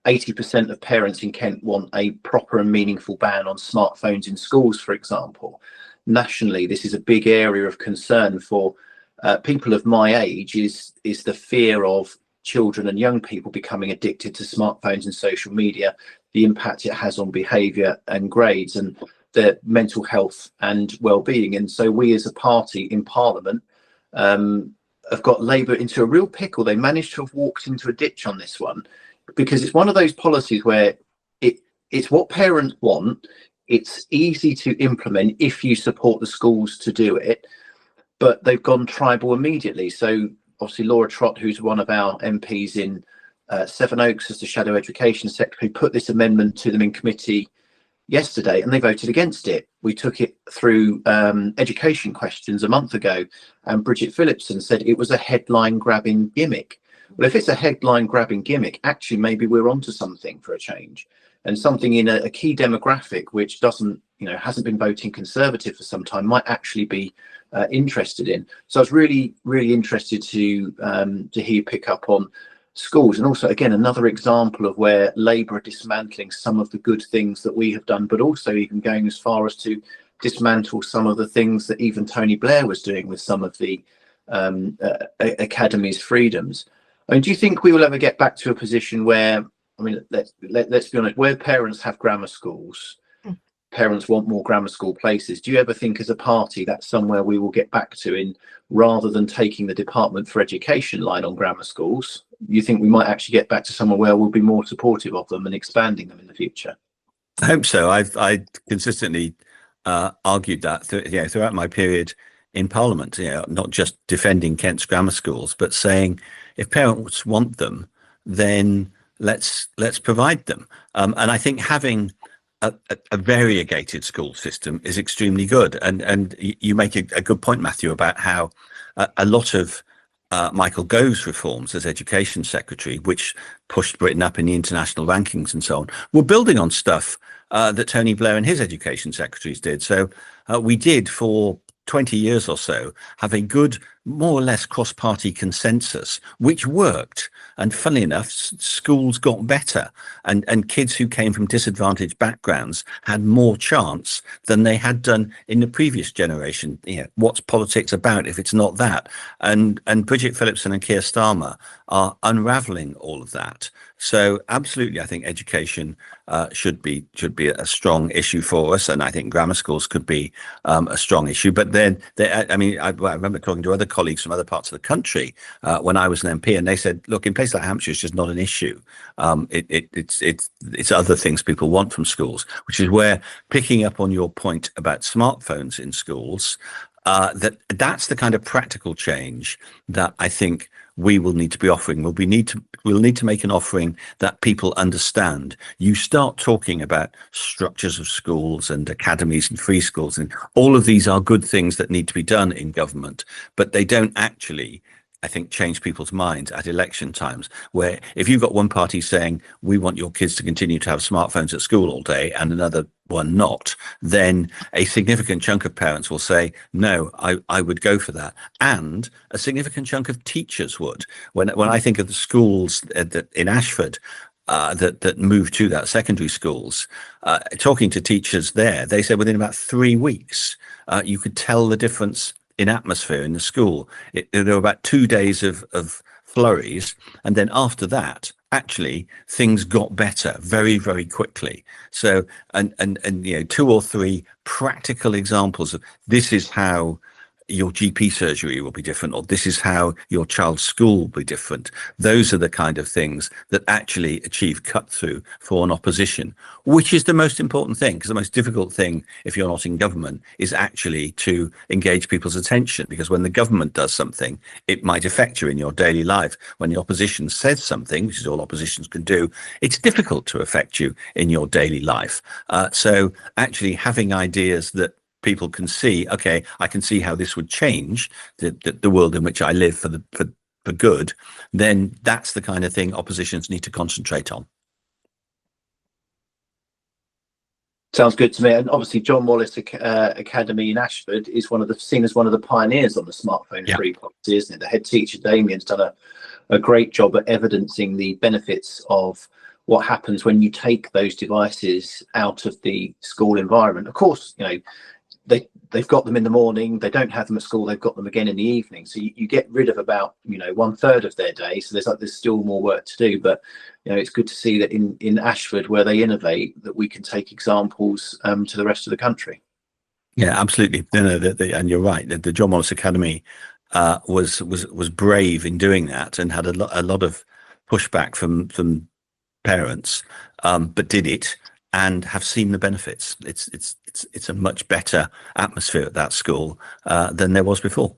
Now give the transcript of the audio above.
80% of parents in Kent want a proper and meaningful ban on smartphones in schools, for example. Nationally, this is a big area of concern for people of my age, is the fear of children and young people becoming addicted to smartphones and social media, the impact it has on behaviour and grades and their mental health and well-being. And so we as a party in Parliament have got Labour into a real pickle. They managed to have walked into a ditch on this one, because it's one of those policies where it's what parents want. It's easy to implement if you support the schools to do it, but they've gone tribal immediately. So obviously Laura Trott, who's one of our MPs in Sevenoaks as the Shadow Education Secretary, put this amendment to them in committee yesterday, and they voted against it. We took it through education questions a month ago, and Bridget Phillipson said it was a headline-grabbing gimmick. Well, if it's a headline-grabbing gimmick, actually maybe we're onto something for a change, and something in a key demographic which doesn't, hasn't been voting Conservative for some time, might actually be interested in. So I was really interested to hear you pick up on schools, and also again another example of where Labour are dismantling some of the good things that we have done, but also even going as far as to dismantle some of the things that even Tony Blair was doing with some of the Academy's freedoms. I mean, do you think we will ever get back to a position where, I mean, let's be honest, where parents have grammar schools, parents want more grammar school places? Do you ever think as a party that's somewhere we will get back to, in rather than taking the Department for Education line on grammar schools? You think we might actually get back to somewhere where we'll be more supportive of them and expanding them in the future? I hope so. I consistently argued that throughout my period in Parliament, not just defending Kent's grammar schools, but saying if parents want them, then let's provide them. And I think having a variegated school system is extremely good. And you make a good point, Matthew, about how a lot of Michael Gove's reforms as Education Secretary, which pushed Britain up in the international rankings and so on, were building on stuff that Tony Blair and his education secretaries did. So we did, for 20 years or so, have a good, more or less cross-party consensus, which worked. And funnily enough, schools got better, and kids who came from disadvantaged backgrounds had more chance than they had done in the previous generation. What's politics about if it's not that? And Bridget Phillipson and Keir Starmer are unraveling all of that. So absolutely, I think education should be a strong issue for us, and I think grammar schools could be a strong issue. But then, I remember talking to other colleagues from other parts of the country when I was an MP, and they said, "Look, in places like Hampshire, it's just not an issue. It's other things people want from schools," which is where, picking up on your point about smartphones in schools, that's the kind of practical change that I think we will need to be offering. We'll need to make an offering that people understand. You start talking about structures of schools and academies and free schools, and all of these are good things that need to be done in government, but they don't actually, I think, change people's minds at election times, where if you've got one party saying we want your kids to continue to have smartphones at school all day and another one not, then a significant chunk of parents will say, no, I would go for that. And a significant chunk of teachers would. When I think of the schools in Ashford that moved to that, secondary schools, talking to teachers there, they said within about 3 weeks, you could tell the difference in atmosphere in the school. There were about 2 days of flurries, and then after that, actually, things got better very, very quickly. So, and 2 or 3 practical examples of this is how your GP surgery will be different, or this is how your child's school will be different. Those are the kind of things that actually achieve cut through for an opposition, which is the most important thing, because the most difficult thing, if you're not in government, is actually to engage people's attention, because when the government does something, it might affect you in your daily life. When the opposition says something, which is all oppositions can do, it's difficult to affect you in your daily life. So actually having ideas that people can see, okay, I can see how this would change the world in which I live for good, then that's the kind of thing oppositions need to concentrate on. Sounds good to me. And obviously John Wallis Academy in Ashford is seen as one of the pioneers on the smartphone free policy, isn't it? The head teacher, Damian, has done a great job at evidencing the benefits of what happens when you take those devices out of the school environment. Of course, you know, they've got them in the morning, they don't have them at school, they've got them again in the evening, so you get rid of about, you know, 1/3 of their day. So there's still more work to do, but you know, it's good to see that in Ashford, where they innovate, that we can take examples to the rest of the country. Yeah, absolutely. No, and you're right. The John Wallis Academy was brave in doing that, and had a lot of pushback from parents, but did it and have seen the benefits. It's a much better atmosphere at that school than there was before.